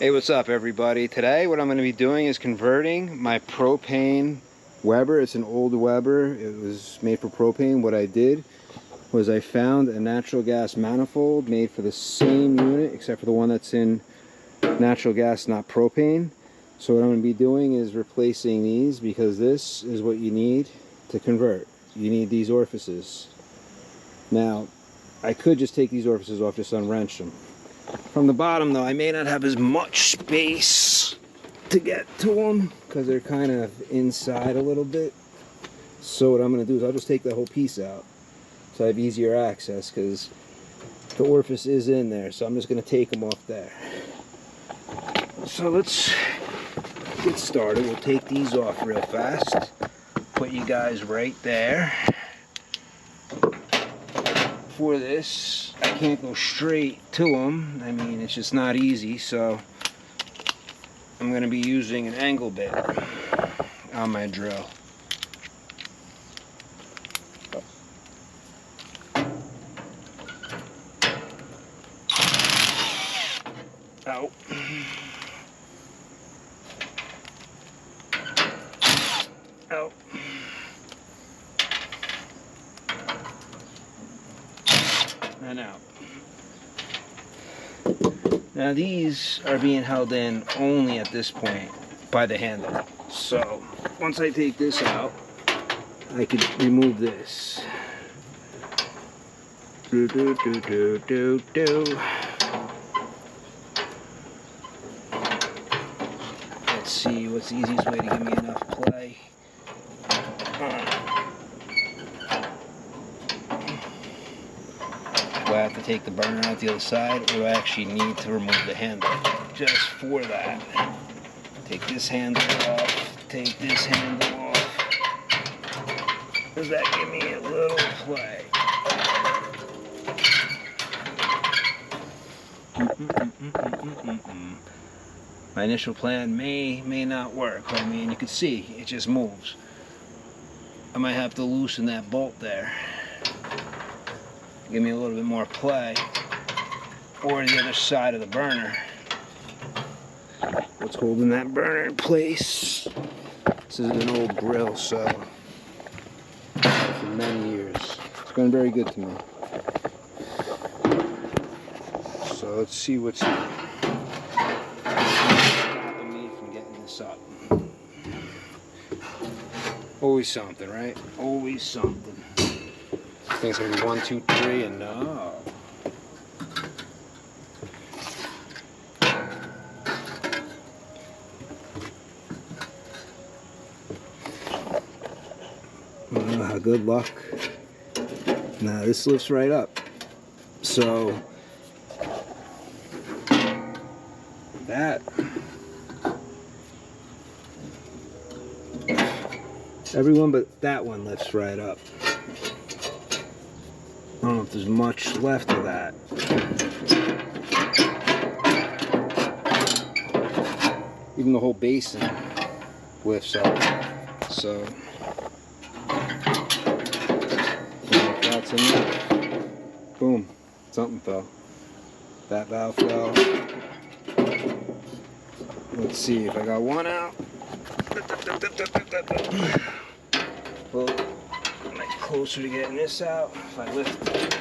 Hey, what's up everybody? Today what I'm going to be doing is converting my propane Weber. It's an old Weber. It was made for propane. What I did was I found a natural gas manifold made for the same unit except for the one that's in natural gas, not propane. So what I'm going to be doing is replacing these because this is what you need to convert. You need these orifices. Now, I could just take these orifices off, just unwrench them. From the bottom though, I may not have as much space to get to them because they're kind of inside a little bit. So what I'm going to do is I'll just take the whole piece out so I have easier access because the orifice is in there. So I'm just going to take them off there. So let's get started. We'll take these off real fast. Put you guys right there. For this, I can't go straight to them. I mean, it's just not easy, so I'm going to be using an angle bit on my drill. Out. Out. And out. Now these are being held in only at this point by the handle. So once I take this out, I can remove this. Do do do do do do. Let's see what's the easiest way to give me enough play. Do I have to take the burner out the other side, or do I actually need to remove the handle? Just for that. Take this handle off, take this handle off. Does that give me a little play? My initial plan may not work. I mean, you can see, it just moves. I might have to loosen that bolt there. Give me a little bit more play, or the other side of the burner. What's holding that burner in place? This is an old grill, so for many years it's been very good to me. So let's see what's stopping me from getting this up. Always something, right? Always something. I think it's going to be 1, 2, 3, and no. Good luck. Now this lifts right up. So that everyone but that one lifts right up. I don't know if there's much left of that. Even the whole basin lifts up. So if that's enough. Boom. Something fell. That valve fell. Let's see if I got one out. Well, closer to getting this out if I lift it.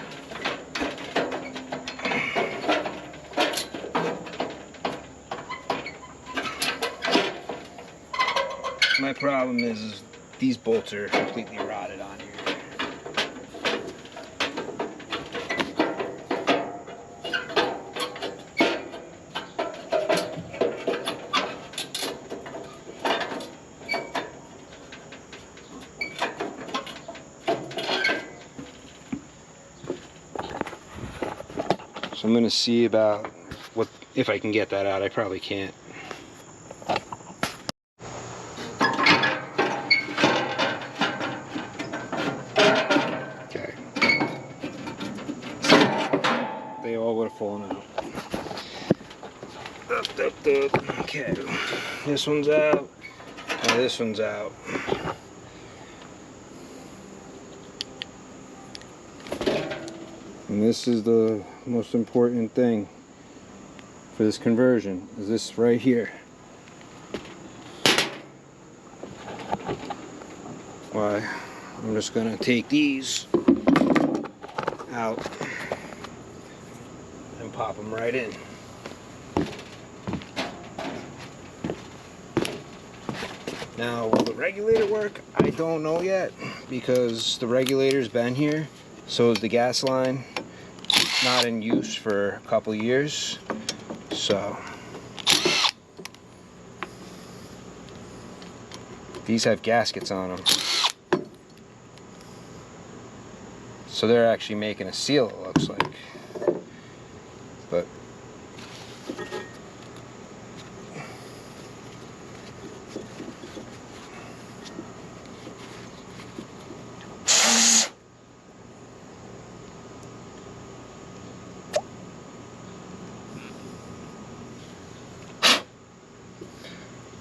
My problem is these bolts are completely rotted on here. So I'm going to see about what if I can get that out. I probably can't. Okay. They all would have fallen out. Okay. This one's out. Now this one's out. And this is the most important thing for this conversion is this right here. Why, I'm just gonna take these out and pop them right in. Now, will the regulator work? I don't know yet, because the regulator's been here, so is the gas line. Not in use for a couple years, so these have gaskets on them, so they're actually making a seal, it looks like. But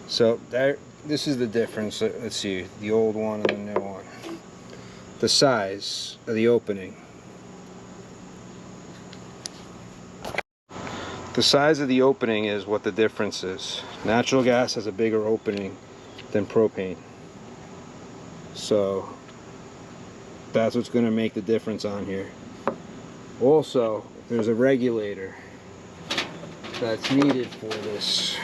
so there, this is the difference. Let's see, the old one and the new one. The size of the opening. The size of the opening is what the difference is. Natural gas has a bigger opening than propane. So that's what's going to make the difference on here. Also, there's a regulator that's needed for this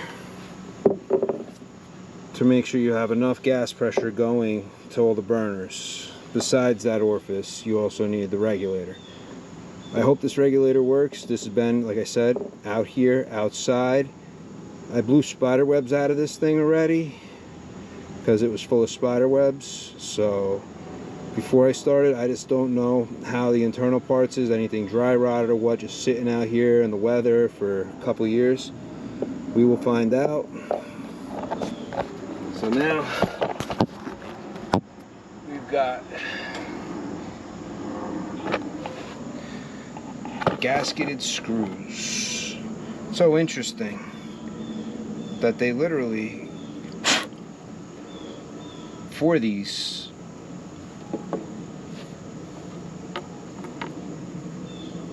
to make sure you have enough gas pressure going to all the burners. Besides that orifice, you also need the regulator. I hope this regulator works. This has been, like I said, out here, outside. I blew spider webs out of this thing already because it was full of spider webs. So before I started, I just don't know how the internal parts is, anything dry rotted or what, just sitting out here in the weather for a couple years. We will find out. So now we've got gasketed screws. So interesting that they literally, for these,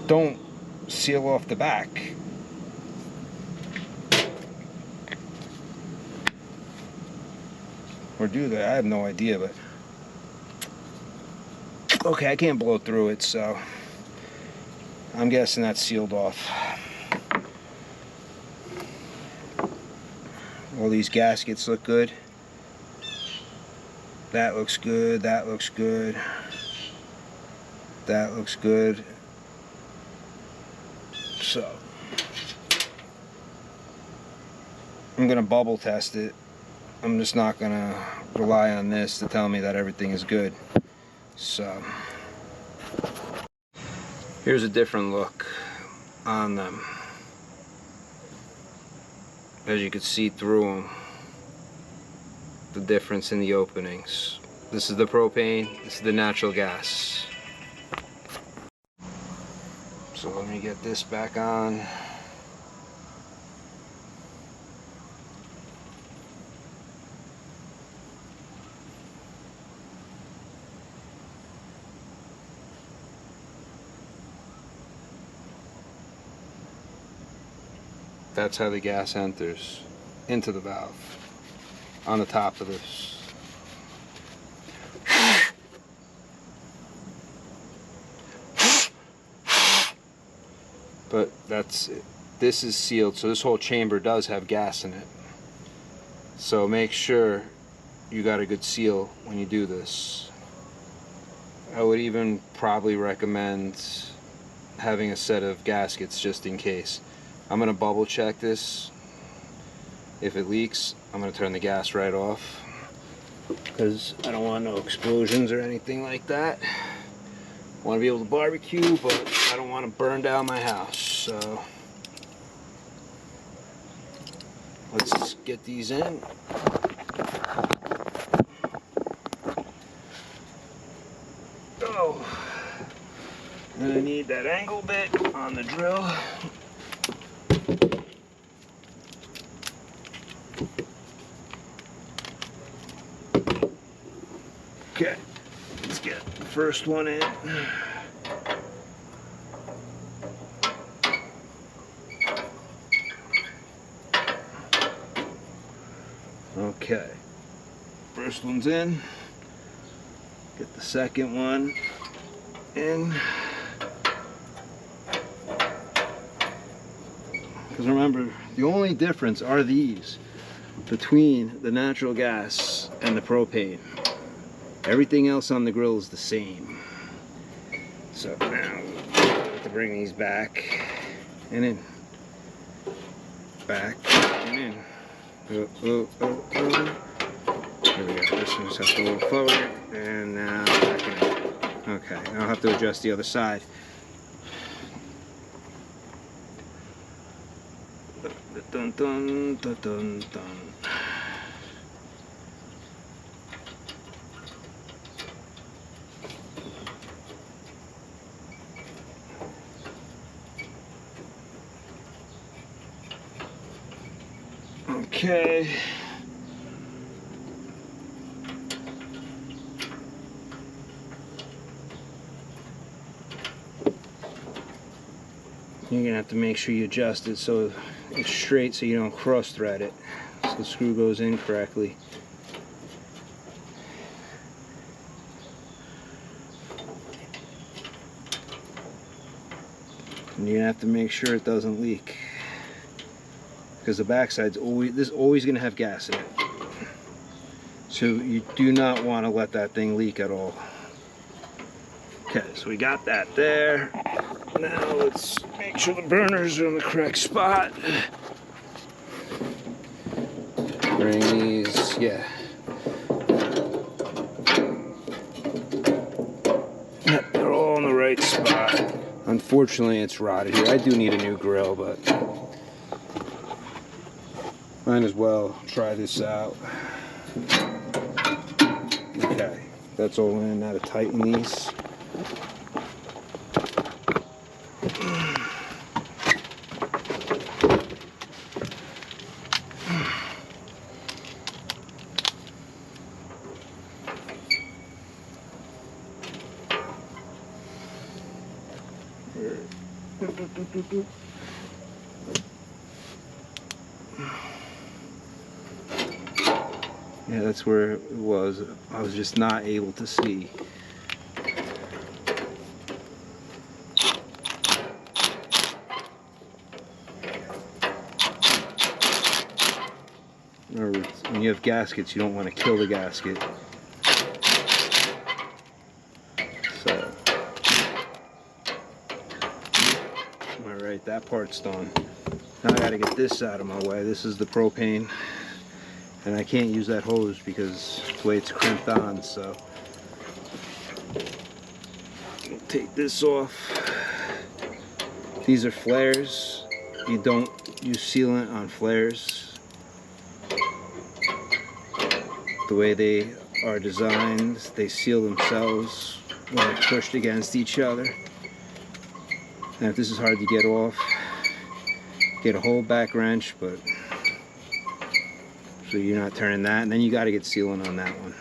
don't seal off the back. Or do they? I have no idea, but okay, I can't blow through it, so I'm guessing that's sealed off. All these gaskets look good. That looks good, that looks good. That looks good. So I'm gonna bubble test it. I'm just not gonna rely on this to tell me that everything is good. So here's a different look on them. As you can see through them, the difference in the openings. This is the propane, this is the natural gas. So let me get this back on. That's how the gas enters into the valve on the top of this. But that's it. This is sealed, so this whole chamber does have gas in it. So make sure you got a good seal when you do this. I would even probably recommend having a set of gaskets just in case. I'm going to bubble check this. If it leaks, I'm going to turn the gas right off because I don't want no explosions or anything like that. I want to be able to barbecue, but I don't want to burn down my house. So let's get these in. Oh, and I need that angle bit on the drill. Okay, let's get the first one in. Okay, first one's in. Get the second one in. Because remember, the only difference are these between the natural gas and the propane. Everything else on the grill is the same. So now I have to bring these back and in. Back and in. Oh, oh, oh, oh. There we go. This one just has to roll forward, and now back in. Okay, I'll have to adjust the other side. Dun, dun, dun, dun, dun. Okay. You're gonna have to make sure you adjust it so it's straight, so you don't cross thread it, so the screw goes in correctly. And you're gonna have to make sure it doesn't leak, because the backside's always gonna have gas in it. So you do not want to let that thing leak at all. Okay, so we got that there. Now let's make sure the burners are in the correct spot. Bring these, yeah. Yep, they're all in the right spot. Unfortunately, it's rotted here. I do need a new grill, but might as well try this out. Okay, that's all in. Now to tighten these. Yeah, that's where it was. I was just not able to see. Remember, when you have gaskets, you don't want to kill the gasket. So, alright, that part's done. Now I gotta get this out of my way. This is the propane. And I can't use that hose because the way it's crimped on, so take this off. These are flares. You don't use sealant on flares. The way they are designed, they seal themselves when they're pushed against each other. And if this is hard to get off, get a whole back wrench, but so you're not turning that, and then you got to get sealant on that one.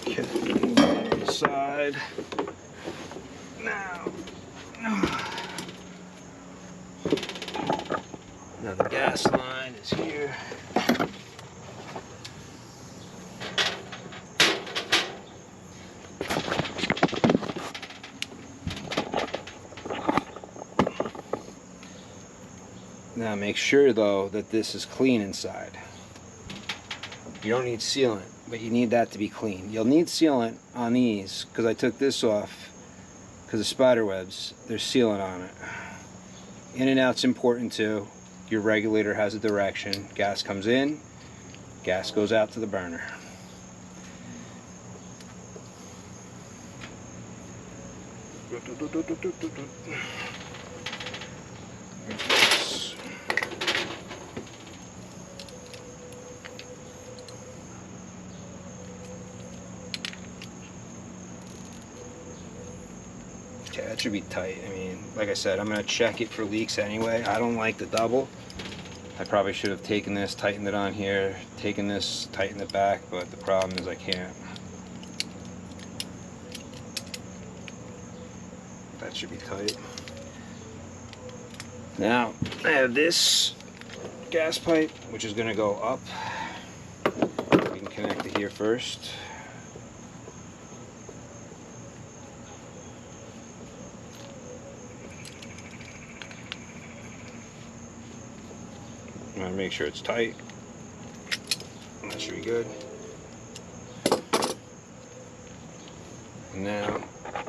Okay, move on the side. Now the gas line is here. Now make sure though that this is clean inside. You don't need sealant, but you need that to be clean. You'll need sealant on these, because I took this off because of spider webs. There's sealant on it. In and out's important too. Your regulator has a direction. Gas comes in, gas goes out to the burner. Okay, that should be tight. I mean, like I said, I'm going to check it for leaks anyway. I don't like the double. I probably should have taken this, tightened it on here, taken this, tightened it back, but the problem is I can't. That should be tight. Now, I have this gas pipe, which is going to go up We can connect it here first. I'm going to make sure it's tight. That should be good. And now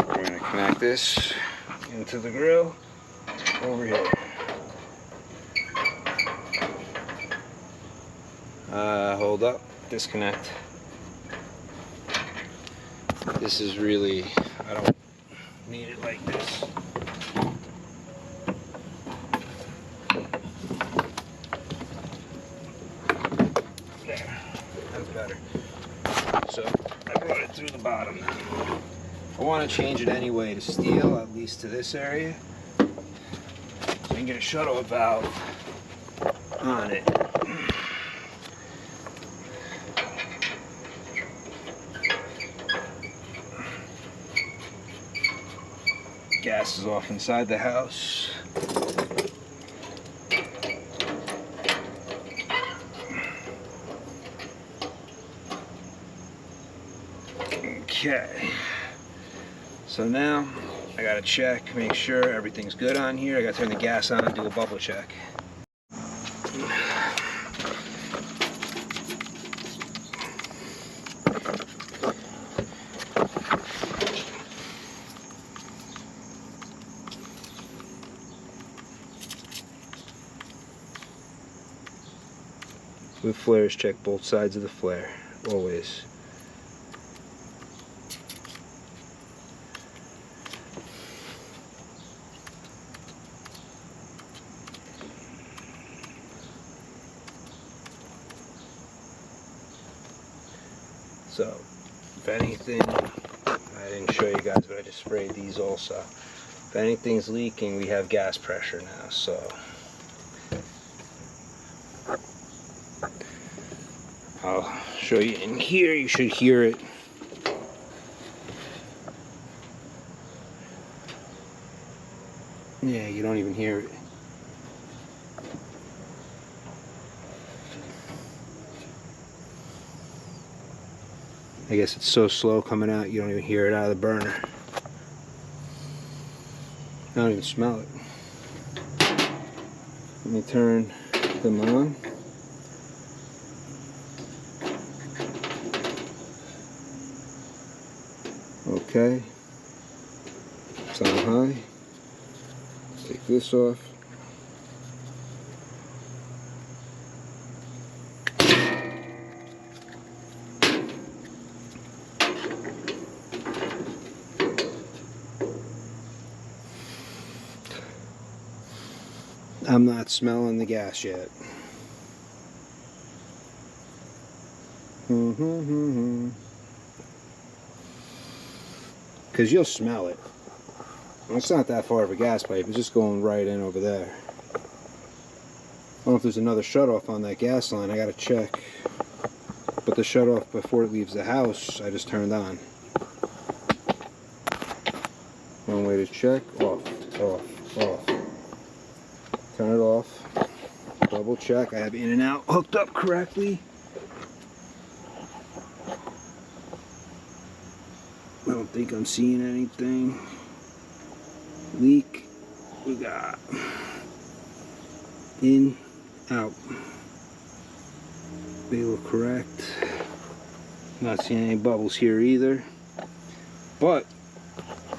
we're going to connect this into the grill over here. Hold up, disconnect. This is really, I don't need it like this. There, that's better. So I brought it through the bottom now. I want to change it anyway to steel, at least to this area, so I can get a shut-off valve on it. Gas is off inside the house. Okay. So now I gotta check, make sure everything's good on here. I gotta turn the gas on and do a bubble check. With flares, check both sides of the flare, always. So, if anything, I didn't show you guys, but I just sprayed these also. If anything's leaking, we have gas pressure now, so. I'll show you in here, you should hear it. Yeah, you don't even hear it. I guess it's so slow coming out, you don't even hear it out of the burner. I don't even smell it. Let me turn them on. Okay, it's on high. Take this off. I'm not smelling the gas yet. Because you'll smell it. It's not that far of a gas pipe, it's just going right in over there. I don't know if there's another shutoff on that gas line, I gotta check. But the shutoff before it leaves the house, I just turned on. One way to check, off, off, off. Turn it off. Double check, I have in and out hooked up correctly. I don't think I'm seeing anything. Leak, we got in, out. They look correct. Not seeing any bubbles here either. But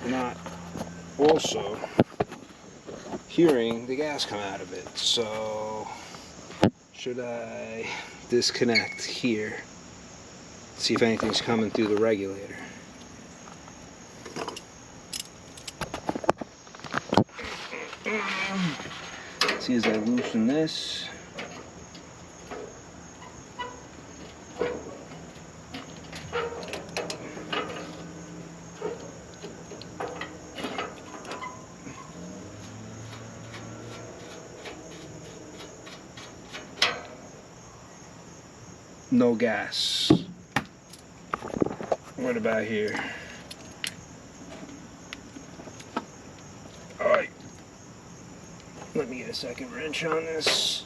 not also hearing the gas come out of it. So should I disconnect here? See if anything's coming through the regulator. See as I loosen this. No gas. What about here? Alright. Let me get a second wrench on this.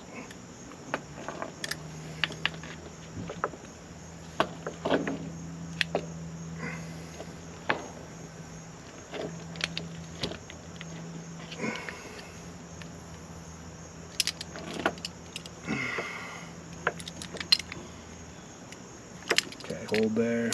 hold there.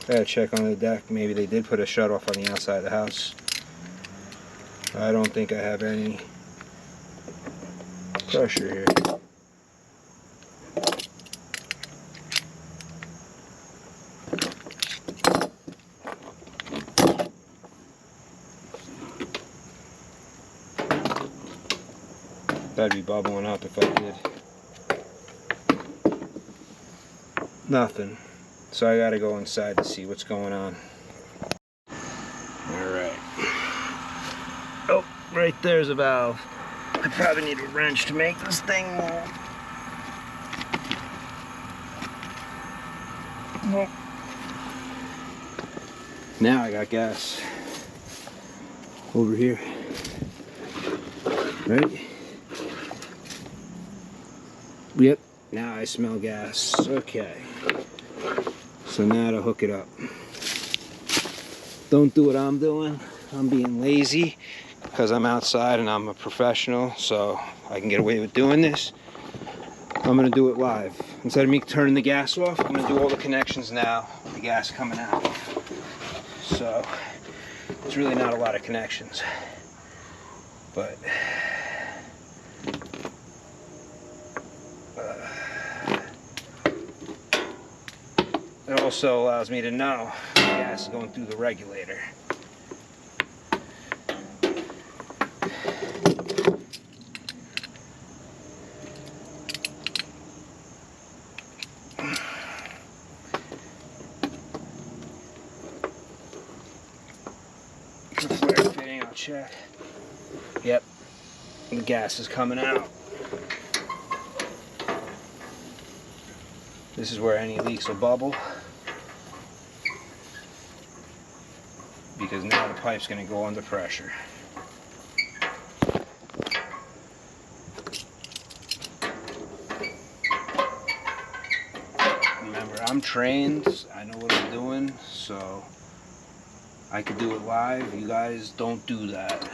Gotta check on the deck. Maybe they did put a shut off on the outside of the house. I don't think I have any pressure here. That'd be bubbling up if I did. Nothing. So I gotta go inside to see what's going on. Alright. Oh, right there's a valve. I probably need a wrench to make this thing move. Oh. Now I got gas over here. Right? Yep, now I smell gas. Okay. So now to hook it up. Don't do what I'm doing. I'm being lazy because I'm outside and I'm a professional, so I can get away with doing this. I'm gonna do it live. Instead of me turning the gas off, I'm gonna do all the connections now, the gas coming out. So there's really not a lot of connections, but it also allows me to know the gas is going through the regulator. The flare fitting, I'll check. Yep, the gas is coming out. This is where any leaks will bubble, because now the pipe's going to go under pressure. Remember, I'm trained, I know what I'm doing, so I could do it live. You guys don't do that.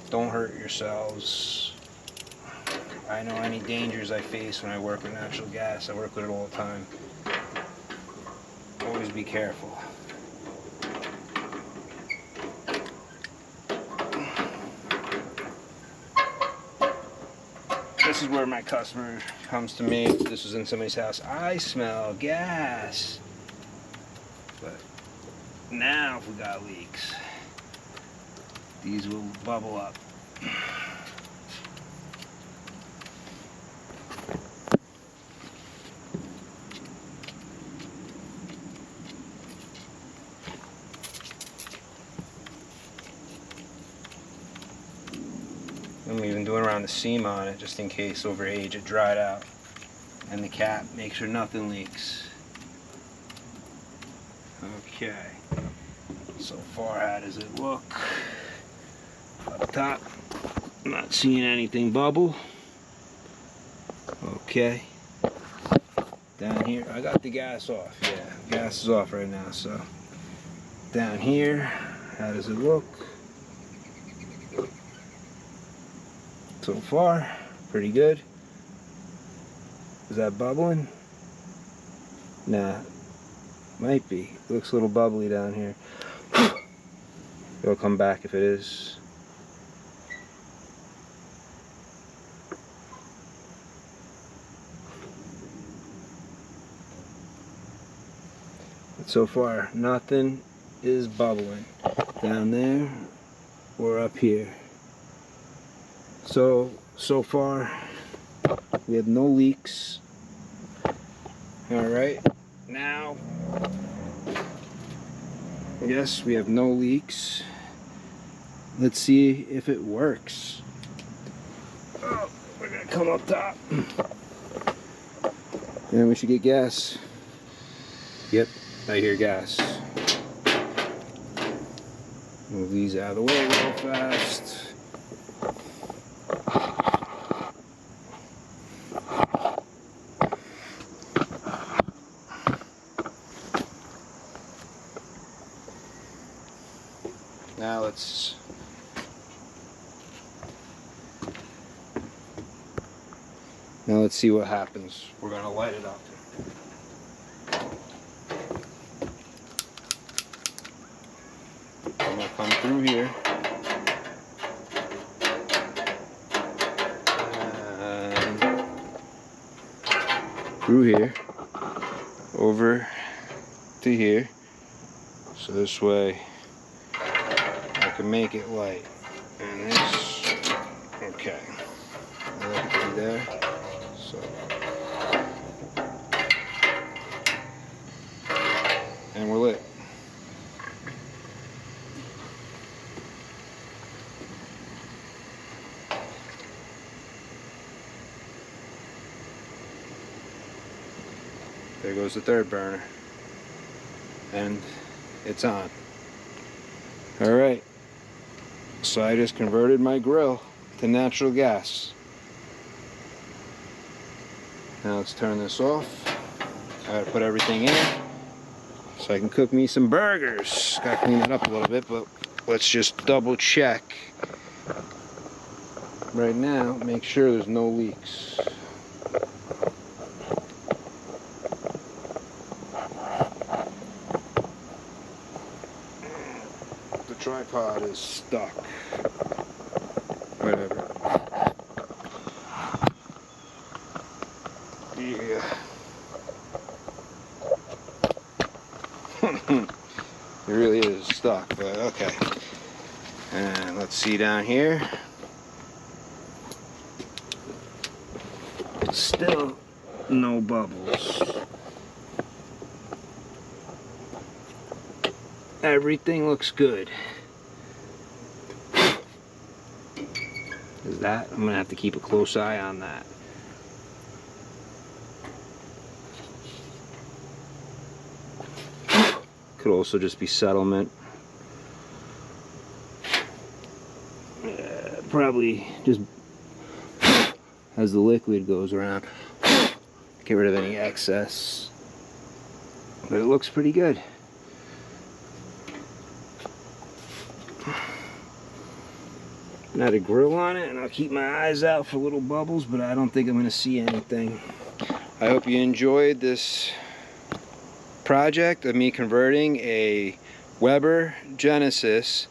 Don't hurt yourselves. I know any dangers I face when I work with natural gas. I work with it all the time. Always be careful. This is where my customer comes to me. This was in somebody's house. I smell gas. But now if we got leaks, these will bubble up. I'm even doing around the seam on it just in case over age it dried out. And the cap, make sure nothing leaks. Okay. So far, how does it look? Up top, I'm not seeing anything bubble. Okay. Down here, I got the gas off. Yeah, gas is off right now, so. Down here, how does it look? So far, pretty good. Is that bubbling? Nah, might be. It looks a little bubbly down here. It'll come back if it is. But so far, nothing is bubbling down there or up here. So far, we have no leaks. Alright, now, yes, we have no leaks. Let's see if it works. Oh, we're gonna come up top. And we should get gas. Yep, I hear gas. Move these out of the way real fast. Now let's see what happens. We're gonna light it up. I'm gonna come through here. And through here. Over to here. So this way I can make it light. And this, okay. Right there. So, and we're lit. There goes the third burner. And it's on. Alright. So I just converted my grill to natural gas. Now let's turn this off. I gotta put everything in so I can cook me some burgers. Gotta clean it up a little bit, but let's just double check right now, make sure there's no leaks. The tripod is stuck. Whatever. Yeah. It really is stuck, but okay. And let's see down here. Still no bubbles. Everything looks good. Is that? I'm gonna have to keep a close eye on that. Could also just be settlement. Probably just as the liquid goes around, get rid of any excess. But it looks pretty good. Add a grill on it, and I'll keep my eyes out for little bubbles, but I don't think I'm going to see anything. I hope you enjoyed this project of me converting a Weber Genesis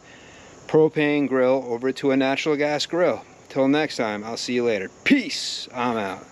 propane grill over to a natural gas grill. Till next time, I'll see you later. Peace. I'm out.